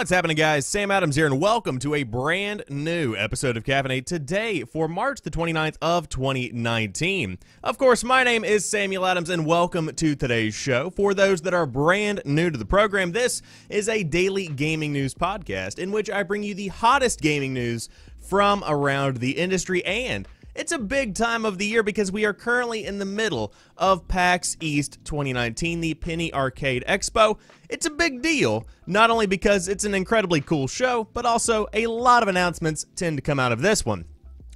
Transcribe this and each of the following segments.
What's happening, guys? Sam Adams here, and welcome to a brand new episode of Caffeinate today for March the 29th of 2019. Of course, my name is Samuel Adams, and welcome to today's show. For those that are brand new to the program, this is a daily gaming news podcast in which I bring you the hottest gaming news from around the industry, and it's a big time of the year because we are currently in the middle of PAX East 2019, the Penny Arcade Expo. It's a big deal, not only because it's an incredibly cool show, but also a lot of announcements tend to come out of this one.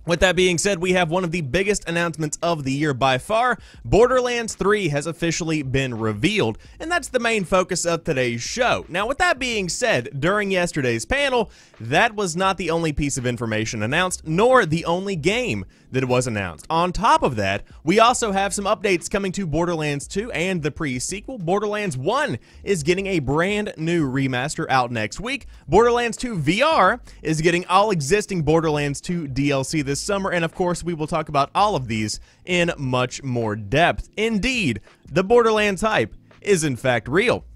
With that being said, we have one of the biggest announcements of the year by far. Borderlands 3 has officially been revealed, and that's the main focus of today's show. Now, with that being said, during yesterday's panel, that was not the only piece of information announced, nor the only game that was announced. On top of that, we also have some updates coming to Borderlands 2 and the pre-sequel. Borderlands 1 is getting a brand new remaster out next week. Borderlands 2 VR is getting all existing Borderlands 2 DLC this summer, and of course we will talk about all of these in much more depth. Indeed, the Borderlands hype is in fact real.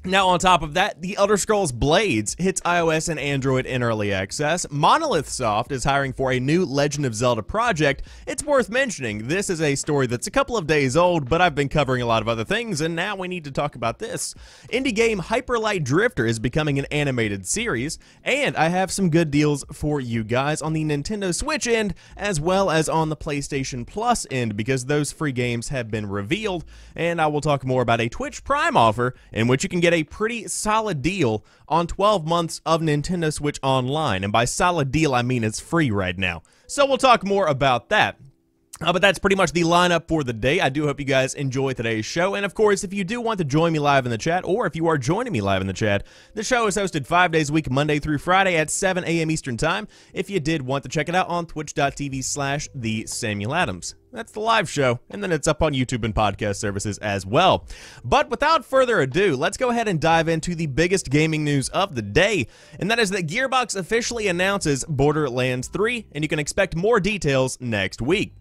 Now, on top of that, The Elder Scrolls Blades hits iOS and Android in early access. Monolith Soft is hiring for a new Legend of Zelda project. It's worth mentioning, this is a story that's a couple of days old, but I've been covering a lot of other things, and now we need to talk about this. Indie game Hyper Light Drifter is becoming an animated series, and I have some good deals for you guys on the Nintendo Switch end, as well as on the PlayStation Plus end, because those free games have been revealed, and I will talk more about a Twitch Prime offer, in which you can get a pretty solid deal on 12 months of Nintendo Switch Online, and by solid deal I mean it's free right now. So we'll talk more about that. But that's pretty much the lineup for the day. I do hope you guys enjoy today's show, and of course, if you do want to join me live in the chat, or if you are joining me live in the chat, the show is hosted 5 days a week, Monday through Friday at 7 a.m. Eastern Time. If you did want to check it out on twitch.tv/TheSamuelAdams. That's the live show, and then it's up on YouTube and podcast services as well. But without further ado, let's go ahead and dive into the biggest gaming news of the day, and that is that Gearbox officially announces Borderlands 3, and you can expect more details next week.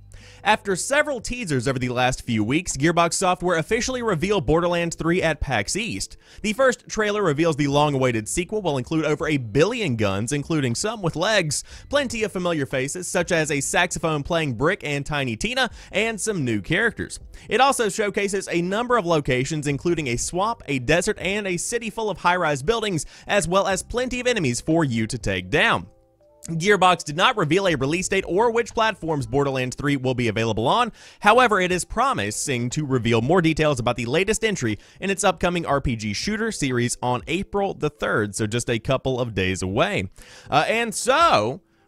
After several teasers over the last few weeks, Gearbox Software officially revealed Borderlands 3 at PAX East. The first trailer reveals the long-awaited sequel will include over 1 billion guns, including some with legs, plenty of familiar faces, such as a saxophone-playing Brick and Tiny Tina, and some new characters. It also showcases a number of locations, including a swamp, a desert, and a city full of high-rise buildings, as well as plenty of enemies for you to take down. Gearbox did not reveal a release date or which platforms Borderlands 3 will be available on. However, it is promising to reveal more details about the latest entry in its upcoming RPG shooter series on April the 3rd, so just a couple of days away.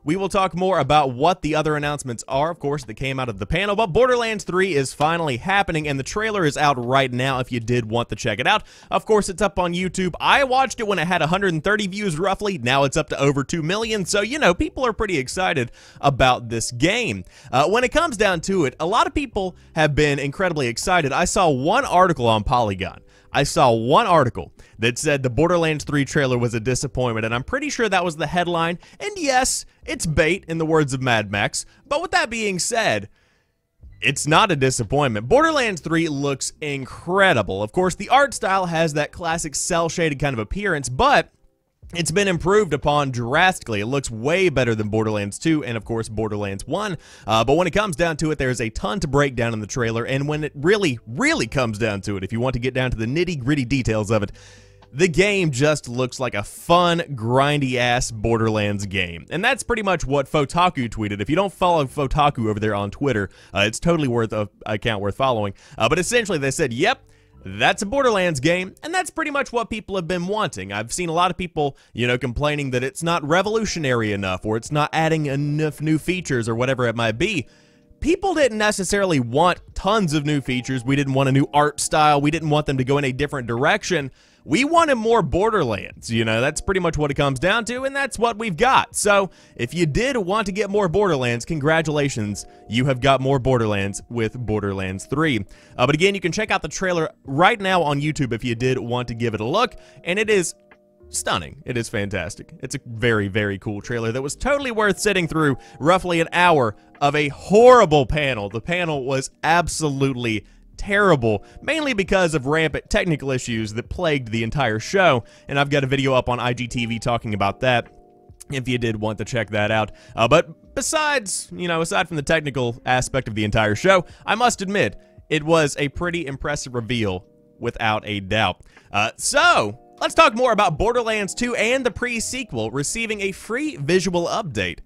We will talk more about what the other announcements are, of course, that came out of the panel, but Borderlands 3 is finally happening, and the trailer is out right now if you did want to check it out. Of course, it's up on YouTube. I watched it when it had 130 views roughly. Now it's up to over 2 million, so, you know, people are pretty excited about this game. When it comes down to it, a lot of people have been incredibly excited. I saw one article on Polygon. I saw one article that said the Borderlands 3 trailer was a disappointment, and I'm pretty sure that was the headline. And yes, it's bait, in the words of Mad Max. But with that being said, it's not a disappointment. Borderlands 3 looks incredible. Of course, the art style has that classic cel-shaded kind of appearance, but it's been improved upon drastically. It looks way better than Borderlands 2 and, of course, Borderlands 1. But when it comes down to it, there's a ton to break down in the trailer. And when it really, really comes down to it, if you want to get down to the nitty-gritty details of it, the game just looks like a fun, grindy-ass Borderlands game. And that's pretty much what Fotaku tweeted. If you don't follow Fotaku over there on Twitter, it's totally worth an account worth following. But essentially, they said, yep, that's a Borderlands game, and that's pretty much what people have been wanting. I've seen a lot of people, you know, complaining that it's not revolutionary enough, or it's not adding enough new features, or whatever it might be. People didn't necessarily want tons of new features. We didn't want a new art style. We didn't want them to go in a different direction. We wanted more Borderlands, you know, that's pretty much what it comes down to, and that's what we've got. So, if you did want to get more Borderlands, congratulations, you have got more Borderlands with Borderlands 3. But again, you can check out the trailer right now on YouTube if you did want to give it a look, and it is stunning. It is fantastic. It's a very, very cool trailer that was totally worth sitting through roughly an hour of a horrible panel. The panel was absolutely terrible, mainly because of rampant technical issues that plagued the entire show, and I've got a video up on IGTV talking about that if you did want to check that out. But besides, aside from the technical aspect of the entire show, I must admit, it was a pretty impressive reveal, without a doubt. So, let's talk more about Borderlands 2 and the pre-sequel receiving a free visual update.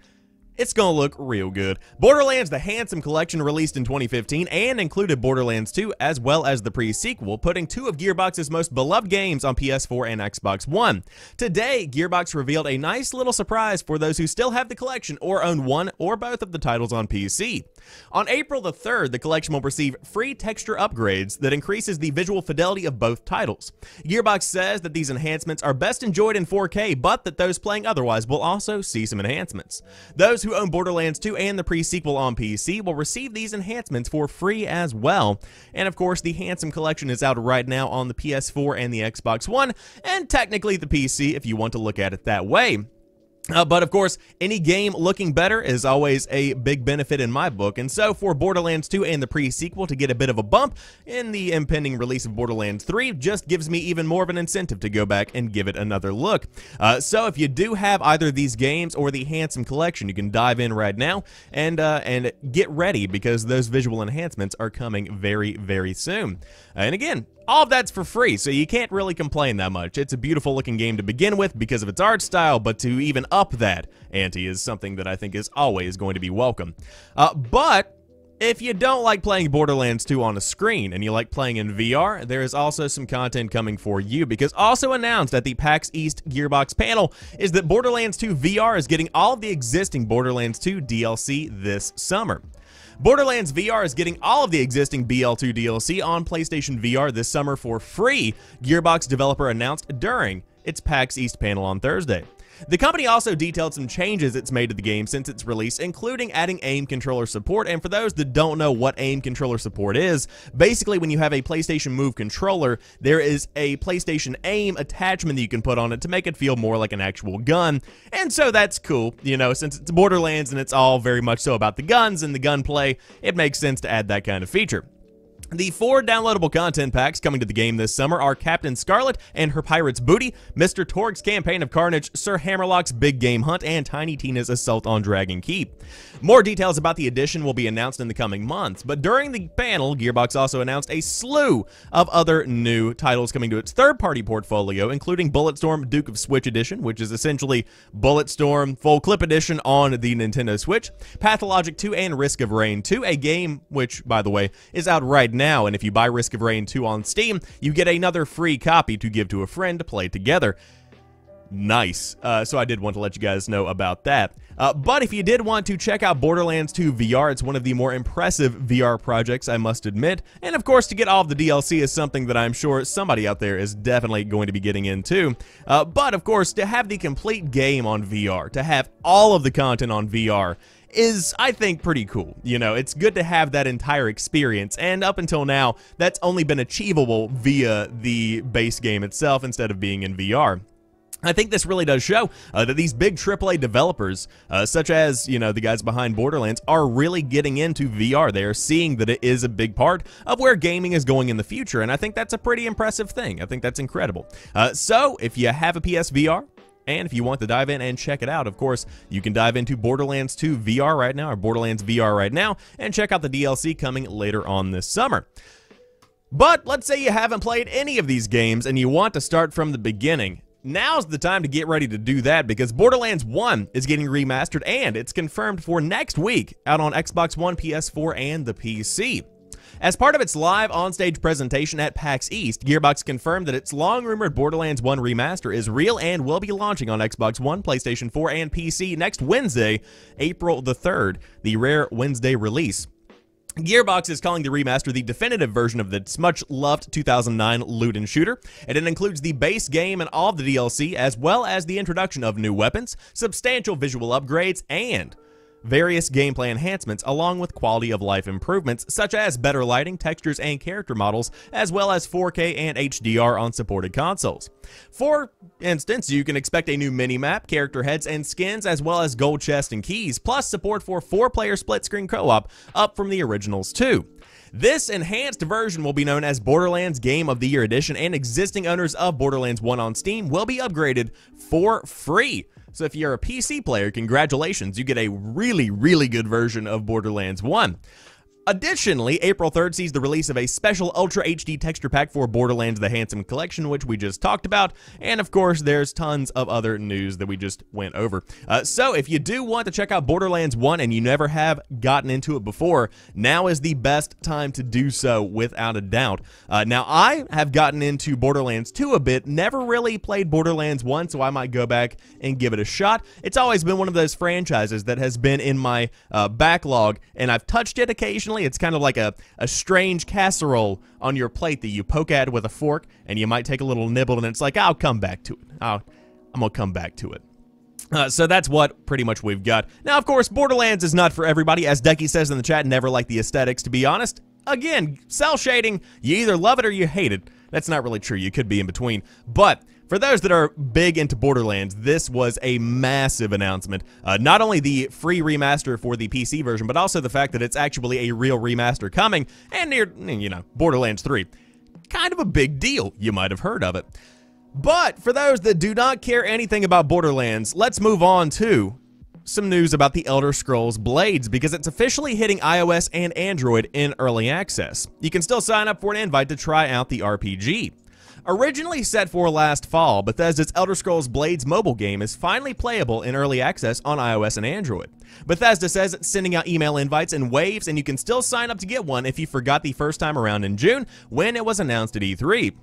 It's gonna look real good. Borderlands the Handsome Collection released in 2015 and included Borderlands 2 as well as the pre-sequel, putting two of Gearbox's most beloved games on PS4 and Xbox One. Today, Gearbox revealed a nice little surprise for those who still have the collection or own one or both of the titles on PC. On April the 3rd, the collection will receive free texture upgrades that increases the visual fidelity of both titles. Gearbox says that these enhancements are best enjoyed in 4K, but that those playing otherwise will also see some enhancements. Those who own Borderlands 2 and the pre-sequel on PC will receive these enhancements for free as well. And of course, the Handsome Collection is out right now on the PS4 and the Xbox One, and technically the PC if you want to look at it that way. But of course, any game looking better is always a big benefit in my book, and so for Borderlands 2 and the pre-sequel to get a bit of a bump in the impending release of Borderlands 3 just gives me even more of an incentive to go back and give it another look. So if you do have either these games or the Handsome Collection, you can dive in right now and get ready, because those visual enhancements are coming very, very soon. And again, all of that's for free, so you can't really complain that much. It's a beautiful looking game to begin with because of its art style, but to even up that ante is something that I think is always going to be welcome. But if you don't like playing Borderlands 2 on a screen and you like playing in VR, there is also some content coming for you, because also announced at the PAX East Gearbox panel is that Borderlands 2 VR is getting all of the existing Borderlands 2 DLC this summer. Borderlands VR is getting all of the existing BL2 DLC on PlayStation VR this summer for free, Gearbox developer announced during its PAX East panel on Thursday. The company also detailed some changes it's made to the game since its release, including adding aim controller support. And for those that don't know what aim controller support is, basically when you have a PlayStation Move controller, there is a PlayStation Aim attachment that you can put on it to make it feel more like an actual gun. And so that's cool, since it's Borderlands and it's all very much so about the guns and the gunplay, it makes sense to add that kind of feature. The 4 downloadable content packs coming to the game this summer are Captain Scarlet and Her Pirate's Booty, Mr. Torg's Campaign of Carnage, Sir Hammerlock's Big Game Hunt, and Tiny Tina's Assault on Dragon Keep. More details about the edition will be announced in the coming months, but during the panel, Gearbox also announced a slew of other new titles coming to its third-party portfolio, including Bulletstorm Duke of Switch Edition, which is essentially Bulletstorm Full Clip Edition on the Nintendo Switch, Pathologic 2 and Risk of Rain 2, a game which, by the way, is out right now, and if you buy Risk of Rain 2 on Steam, you get another free copy to give to a friend to play together. Nice. So I did want to let you guys know about that. But if you did want to check out Borderlands 2 VR, it's one of the more impressive VR projects, I must admit. And of course, to get all of the DLC is something that I'm sure somebody out there is definitely going to be getting into. But of course, to have the complete game on VR, to have all of the content on VR, is, I think, pretty cool. It's good to have that entire experience, and up until now, that's only been achievable via the base game itself instead of being in VR. I think this really does show that these big AAA developers, such as, the guys behind Borderlands, are really getting into VR. They are seeing that it is a big part of where gaming is going in the future, and I think that's a pretty impressive thing. I think that's incredible. So, if you have a PSVR, and if you want to dive in and check it out, of course, you can dive into Borderlands 2 VR right now, or Borderlands VR right now, and check out the DLC coming later on this summer. But let's say you haven't played any of these games and you want to start from the beginning. Now's the time to get ready to do that, because Borderlands 1 is getting remastered, and it's confirmed for next week out on Xbox One, PS4, and the PC. As part of its live onstage presentation at PAX East, Gearbox confirmed that its long-rumored Borderlands 1 remaster is real and will be launching on Xbox One, PlayStation 4, and PC next Wednesday, April the 3rd, the rare Wednesday release. Gearbox is calling the remaster the definitive version of its much-loved 2009 loot and shooter, and it includes the base game and all of the DLC, as well as the introduction of new weapons, substantial visual upgrades, and various gameplay enhancements along with quality of life improvements such as better lighting, textures, and character models, as well as 4K and HDR on supported consoles. For instance, you can expect a new minimap, character heads and skins, as well as gold chests and keys, plus support for 4-player split-screen co-op up from the originals too. This enhanced version will be known as Borderlands Game of the Year Edition, and existing owners of Borderlands 1 on Steam will be upgraded for free. So if you're a PC player, congratulations, you get a really, really good version of Borderlands 1. Additionally, April 3rd sees the release of a special Ultra HD texture pack for Borderlands The Handsome Collection, which we just talked about, and of course, there's tons of other news that we just went over. So if you do want to check out Borderlands 1 and you never have gotten into it before, now is the best time to do so without a doubt. Now, I have gotten into Borderlands 2 a bit, never really played Borderlands 1, so I might go back and give it a shot. It's always been one of those franchises that has been in my backlog, and I've touched it occasionally. It's kind of like a strange casserole on your plate that you poke at with a fork, and you might take a little nibble, and it's like, I'll come back to it. I'm gonna come back to it. So that's what pretty much we've got. Now, of course, Borderlands is not for everybody. As Decky says in the chat, never like the aesthetics, to be honest. Again, cell shading, you either love it or you hate it. That's not really true. You could be in between. But for those that are big into Borderlands, this was a massive announcement. Not only the free remaster for the PC version, but also the fact that it's actually a real remaster coming, and near, you know, Borderlands 3. Kind of a big deal. You might have heard of it. But for those that do not care anything about Borderlands, let's move on to some news about the Elder Scrolls Blades, because it's officially hitting iOS and Android in early access. You can still sign up for an invite to try out the RPG. Originally set for last fall, Bethesda's Elder Scrolls Blades mobile game is finally playable in early access on iOS and Android. Bethesda says it's sending out email invites in waves, and you can still sign up to get one if you forgot the first time around in June when it was announced at E3.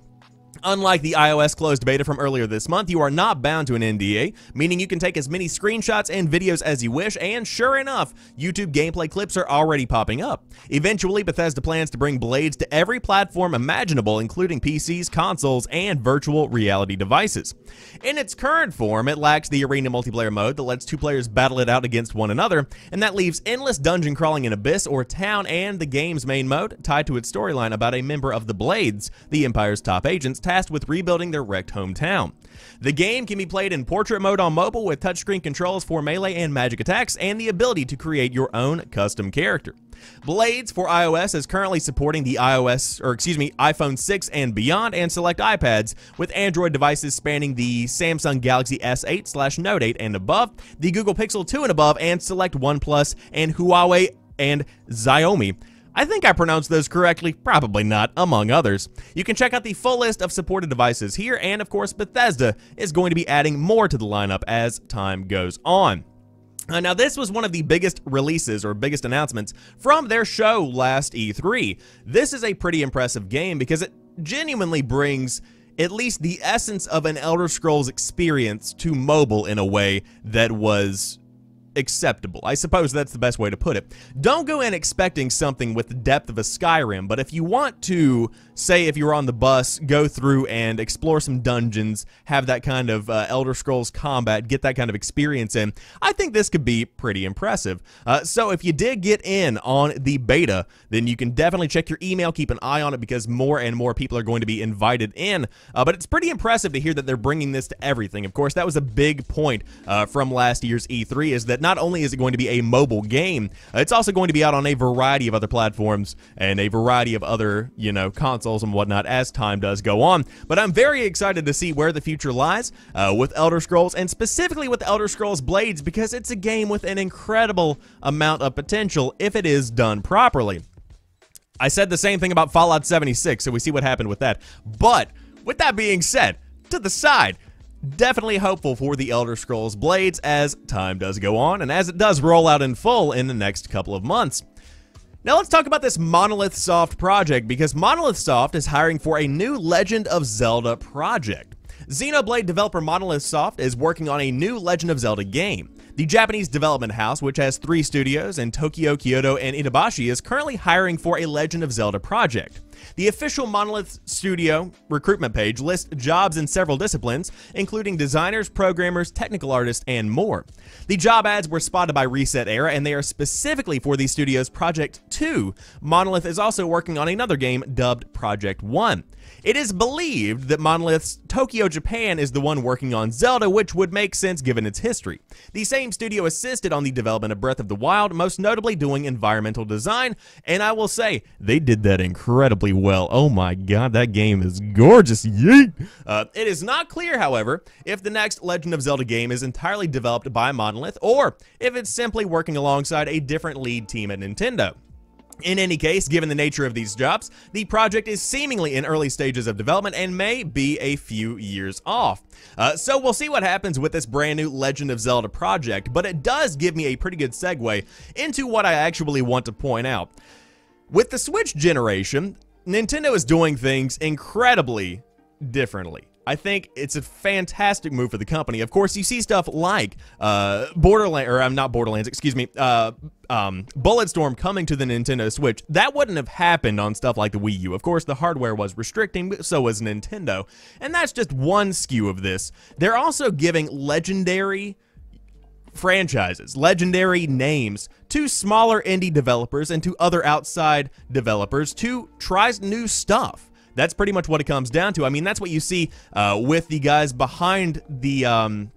Unlike the iOS closed beta from earlier this month, you are not bound to an NDA, meaning you can take as many screenshots and videos as you wish, and sure enough, YouTube gameplay clips are already popping up. Eventually, Bethesda plans to bring Blades to every platform imaginable, including PCs, consoles, and virtual reality devices. In its current form, it lacks the arena multiplayer mode that lets two players battle it out against one another, and that leaves endless dungeon crawling in Abyss or Town, and the game's main mode, tied to its storyline about a member of the Blades, the Empire's top agents, tasked with rebuilding their wrecked hometown. The game can be played in portrait mode on mobile with touchscreen controls for melee and magic attacks and the ability to create your own custom character. Blades for iOS is currently supporting the iPhone 6 and beyond and select iPads, with Android devices spanning the Samsung Galaxy S8/Note 8 and above, the Google Pixel 2 and above, and select OnePlus and Huawei and Xiaomi. I think I pronounced those correctly, probably not, among others. You can check out the full list of supported devices here, and of course Bethesda is going to be adding more to the lineup as time goes on. Now, this was one of the biggest releases or biggest announcements from their show last E3. This is a pretty impressive game because it genuinely brings at least the essence of an Elder Scrolls experience to mobile in a way that was acceptable. I suppose that's the best way to put it. Don't go in expecting something with the depth of a Skyrim, but if you want to, say if you're on the bus, go through and explore some dungeons, have that kind of Elder Scrolls combat, get that kind of experience in, I think this could be pretty impressive. So if you did get in on the beta, then you can definitely check your email, keep an eye on it, because more and more people are going to be invited in. But it's pretty impressive to hear that they're bringing this to everything. Of course, that was a big point from last year's E3, is that not only is it going to be a mobile game, it's also going to be out on a variety of other platforms and a variety of other, consoles and whatnot as time does go on. But I'm very excited to see where the future lies with Elder Scrolls, and specifically with Elder Scrolls Blades, because it's a game with an incredible amount of potential if it is done properly. I said the same thing about Fallout 76, so we see what happened with that. But with that being said, to the side, definitely hopeful for the Elder Scrolls Blades as time does go on and as it does roll out in full in the next couple of months. Now let's talk about this Monolith Soft project, because Monolith Soft is hiring for a new Legend of Zelda project. Xenoblade developer Monolith Soft is working on a new Legend of Zelda game. The Japanese development house, which has 3 studios in Tokyo, Kyoto, and Itabashi, is currently hiring for a Legend of Zelda project. The official Monolith Studio recruitment page lists jobs in several disciplines, including designers, programmers, technical artists, and more. The job ads were spotted by Reset Era, and they are specifically for the studio's Project 2. Monolith is also working on another game dubbed Project 1. It is believed that Monolith's Tokyo, Japan is the one working on Zelda, which would make sense given its history. The same studio assisted on the development of Breath of the Wild, most notably doing environmental design, and I will say, they did that incredibly well. Oh my god, that game is gorgeous, yeet! It is not clear, however, if the next Legend of Zelda game is entirely developed by Monolith, or if it's simply working alongside a different lead team at Nintendo. In any case, given the nature of these jobs, the project is seemingly in early stages of development and may be a few years off. So we'll see what happens with this brand new Legend of Zelda project, but it does give me a pretty good segue into what I actually want to point out. With the Switch generation, Nintendo is doing things incredibly differently. I think it's a fantastic move for the company. Of course, you see stuff like Bulletstorm coming to the Nintendo Switch. That wouldn't have happened on stuff like the Wii U. Of course, the hardware was restricting, but so was Nintendo. And that's just one skew of this. They're also giving legendary franchises, legendary names to smaller indie developers and to other outside developers to try new stuff. That's pretty much what it comes down to. I mean, that's what you see with the guys behind the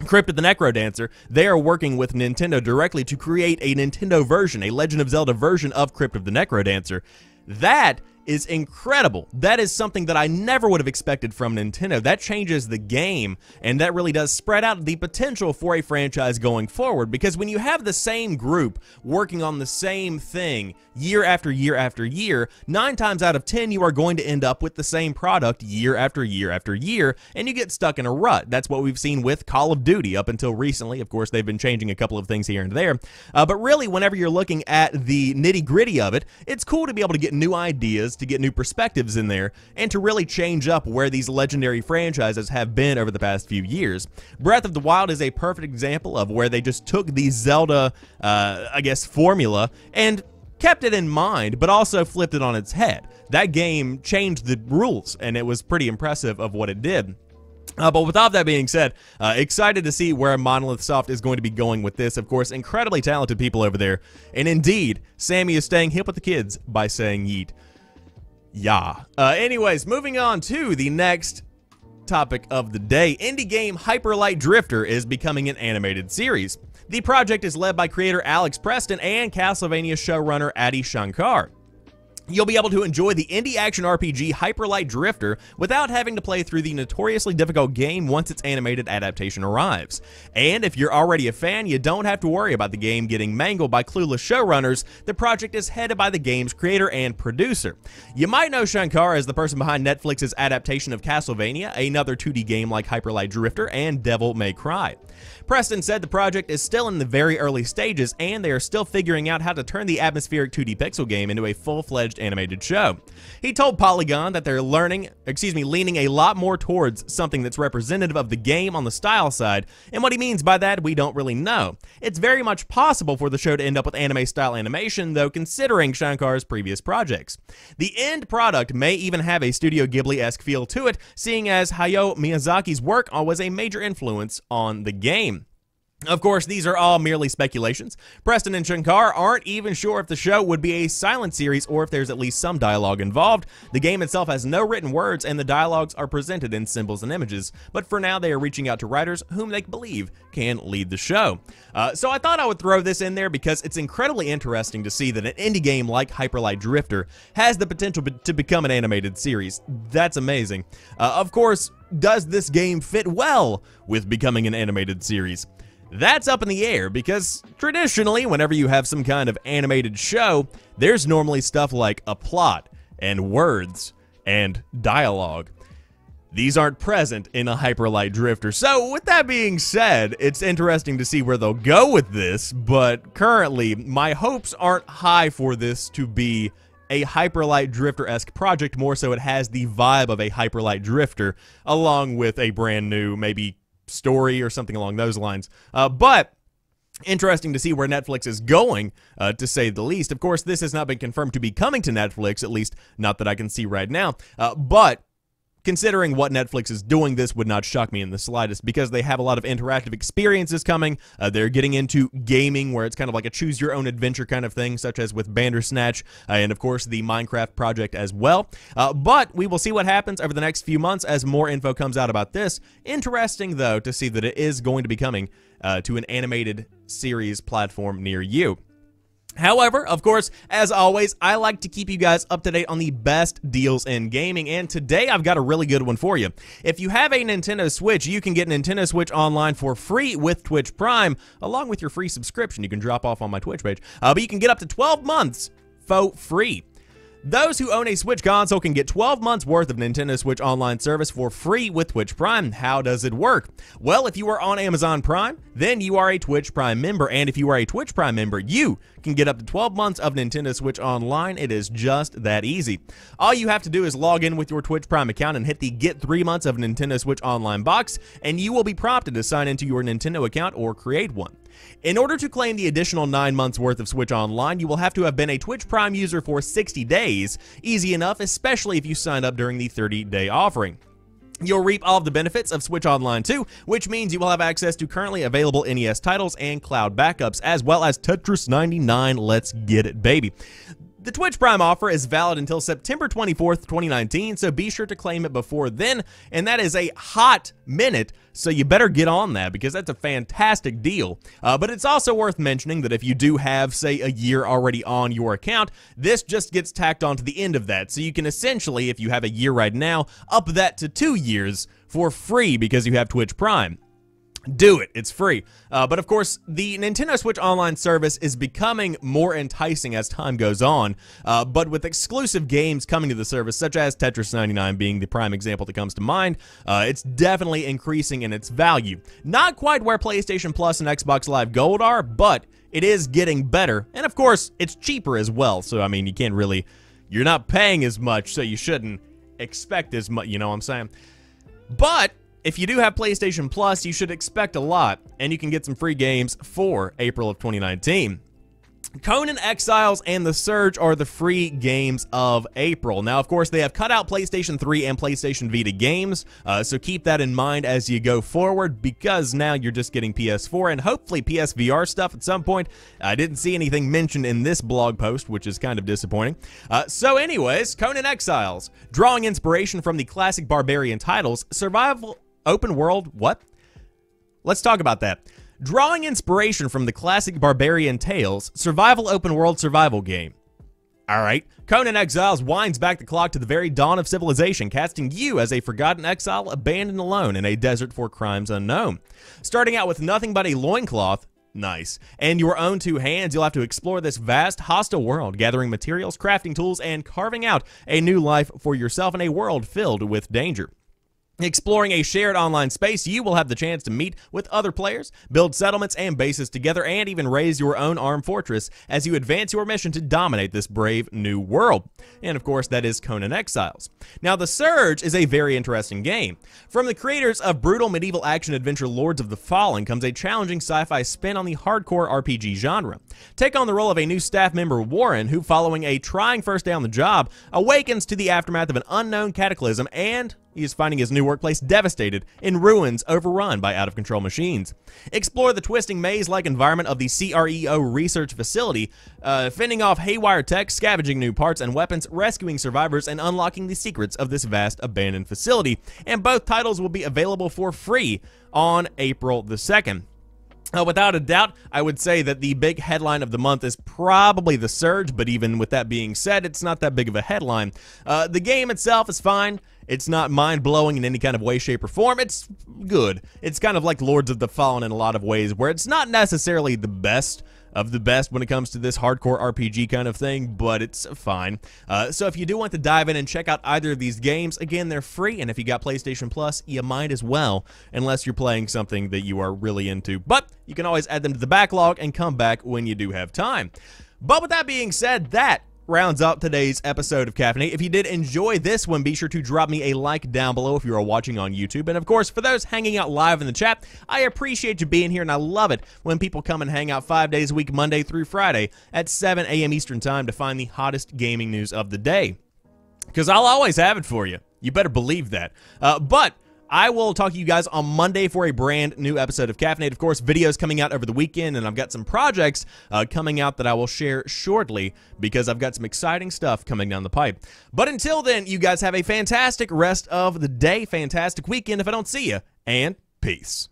Crypt of the Necrodancer. They are working with Nintendo directly to create a Nintendo version, a Legend of Zelda version of Crypt of the Necrodancer. That is incredible. That is something that I never would have expected from Nintendo. That changes the game, and that really does spread out the potential for a franchise going forward, because when you have the same group working on the same thing year after year after year, 9 times out of 10 you are going to end up with the same product year after year after year, and you get stuck in a rut. That's what we've seen with Call of Duty up until recently. Of course, they've been changing a couple of things here and there, but really, whenever you're looking at the nitty-gritty of it, it's cool to be able to get new ideas, to get new perspectives in there, and to really change up where these legendary franchises have been over the past few years. Breath of the Wild is a perfect example of where they just took the Zelda, I guess, formula and kept it in mind, but also flipped it on its head. That game changed the rules, and it was pretty impressive of what it did. But with all that being said, excited to see where Monolith Soft is going to be going with this. Of course, incredibly talented people over there. And indeed, Sammy is staying hip with the kids by saying yeet. Yeah. Anyways, moving on to the next topic of the day. Indie game Hyper Light Drifter is becoming an animated series. The project is led by creator Alex Preston and Castlevania showrunner Adi Shankar. You'll be able to enjoy the indie action RPG Hyper Light Drifter without having to play through the notoriously difficult game once its animated adaptation arrives. And if you're already a fan, you don't have to worry about the game getting mangled by clueless showrunners. The project is headed by the game's creator and producer. You might know Shankar as the person behind Netflix's adaptation of Castlevania, another 2D game like Hyper Light Drifter, and Devil May Cry. Preston said the project is still in the very early stages, and they are still figuring out how to turn the atmospheric 2D pixel game into a full-fledged animated show. He told Polygon that they're leaning a lot more towards something that's representative of the game on the style side, and what he means by that, we don't really know. It's very much possible for the show to end up with anime-style animation, though, considering Shankar's previous projects. The end product may even have a Studio Ghibli-esque feel to it, seeing as Hayao Miyazaki's work was a major influence on the game. Of course, these are all merely speculations. Preston and Shankar aren't even sure if the show would be a silent series or if there's at least some dialogue involved. The game itself has no written words, and the dialogues are presented in symbols and images, but for now they are reaching out to writers whom they believe can lead the show. So I thought I would throw this in there because it's incredibly interesting to see that an indie game like Hyper Light Drifter has the potential to become an animated series. That's amazing. Of course, does this game fit well with becoming an animated series? That's up in the air, because traditionally, whenever you have some kind of animated show, there's normally stuff like a plot, and words, and dialogue. These aren't present in a Hyper Light Drifter. So, with that being said, it's interesting to see where they'll go with this, but currently, my hopes aren't high for this to be a Hyper Light Drifter-esque project. More so, it has the vibe of a Hyper Light Drifter, along with a brand new, maybe, story or something along those lines. But Interesting to see where Netflix is going, to say the least. Of course, this has not been confirmed to be coming to Netflix, at least not that I can see right now. But considering what Netflix is doing, this would not shock me in the slightest, because they have a lot of interactive experiences coming. They're getting into gaming, where it's kind of like a choose-your-own-adventure kind of thing, such as with Bandersnatch, and of course the Minecraft project as well. But we will see what happens over the next few months as more info comes out about this. Interesting, though, to see that it is going to be coming to an animated series platform near you. However, of course, as always, I like to keep you guys up to date on the best deals in gaming, and today I've got a really good one for you. If you have a Nintendo Switch, you can get Nintendo Switch Online for free with Twitch Prime, along with your free subscription you can drop off on my Twitch page. But you can get up to 12 months for free. Those who own a Switch console can get 12 months worth of Nintendo Switch Online service for free with Twitch Prime. How does it work? Well, if you are on Amazon Prime, then you are a Twitch Prime member, and if you are a Twitch Prime member, you can get up to 12 months of Nintendo Switch Online. It is just that easy. All you have to do is log in with your Twitch Prime account and hit the Get 3 months of Nintendo Switch Online box, and you will be prompted to sign into your Nintendo account or create one. In order to claim the additional 9 months worth of Switch Online, you will have to have been a Twitch Prime user for 60 days. Easy enough, especially if you signed up during the 30-day offering. You'll reap all of the benefits of Switch Online too, which means you will have access to currently available NES titles and cloud backups, as well as Tetris 99. Let's get it, baby. The Twitch Prime offer is valid until September 24th, 2019, so be sure to claim it before then, and that is a hot minute, so you better get on that, because that's a fantastic deal. But it's also worth mentioning that if you do have, say, a year already on your account, this just gets tacked on to the end of that, so you can essentially, if you have a year right now, up that to 2 years for free because you have Twitch Prime. Do it. It's free. But of course, the Nintendo Switch Online service is becoming more enticing as time goes on, but with exclusive games coming to the service, such as Tetris 99 being the prime example that comes to mind, it's definitely increasing in its value. Not quite where PlayStation Plus and Xbox Live Gold are, but it is getting better, and of course, it's cheaper as well, so I mean, you can't really, you're not paying as much, so you shouldn't expect as much, you know what I'm saying? But if you do have PlayStation Plus, you should expect a lot, and you can get some free games for April of 2019. Conan Exiles and The Surge are the free games of April. Now, of course, they have cut out PlayStation 3 and PlayStation Vita games, so keep that in mind as you go forward, because now you're just getting PS4 and hopefully PSVR stuff at some point. I didn't see anything mentioned in this blog post, which is kind of disappointing. So anyways, Conan Exiles, drawing inspiration from the classic Barbarian titles, survival open world, what? Let's talk about that. Drawing inspiration from the classic Barbarian Tales, survival open world survival game. Alright, Conan Exiles winds back the clock to the very dawn of civilization, casting you as a forgotten exile abandoned alone in a desert for crimes unknown. Starting out with nothing but a loincloth, nice, and your own 2 hands, you'll have to explore this vast, hostile world, gathering materials, crafting tools, and carving out a new life for yourself in a world filled with danger. Exploring a shared online space, you will have the chance to meet with other players, build settlements and bases together, and even raise your own armed fortress as you advance your mission to dominate this brave new world. And of course, that is Conan Exiles. Now, The Surge is a very interesting game. From the creators of brutal medieval action-adventure Lords of the Fallen comes a challenging sci-fi spin on the hardcore RPG genre. Take on the role of a new staff member, Warren, who, following a trying first day on the job, awakens to the aftermath of an unknown cataclysm, and he is finding his new workplace devastated, in ruins overrun by out-of-control machines. Explore the twisting maze-like environment of the CREO research facility, fending off haywire tech, scavenging new parts and weapons, rescuing survivors, and unlocking the secrets of this vast abandoned facility. And both titles will be available for free on April the 2nd. Without a doubt, I would say that the big headline of the month is probably The Surge, but even with that being said, it's not that big of a headline. The game itself is fine. It's not mind-blowing in any kind of way, shape, or form. It's good. It's kind of like Lords of the Fallen in a lot of ways, where it's not necessarily the best of the best when it comes to this hardcore RPG kind of thing, but it's fine. So if you do want to dive in and check out either of these games, again, they're free, and if you got PlayStation Plus, you might as well, unless you're playing something that you are really into. But you can always add them to the backlog and come back when you do have time. But with that being said, that rounds out today's episode of Caffeinate. If you did enjoy this one, be sure to drop me a like down below if you are watching on YouTube. And of course, for those hanging out live in the chat, I appreciate you being here, and I love it when people come and hang out 5 days a week, Monday through Friday at 7 a.m. Eastern Time to find the hottest gaming news of the day. Because I'll always have it for you. You better believe that. But I will talk to you guys on Monday for a brand new episode of Caffeinate. Of course, videos coming out over the weekend, and I've got some projects coming out that I will share shortly because I've got some exciting stuff coming down the pipe. But until then, you guys have a fantastic rest of the day, fantastic weekend if I don't see you, and peace.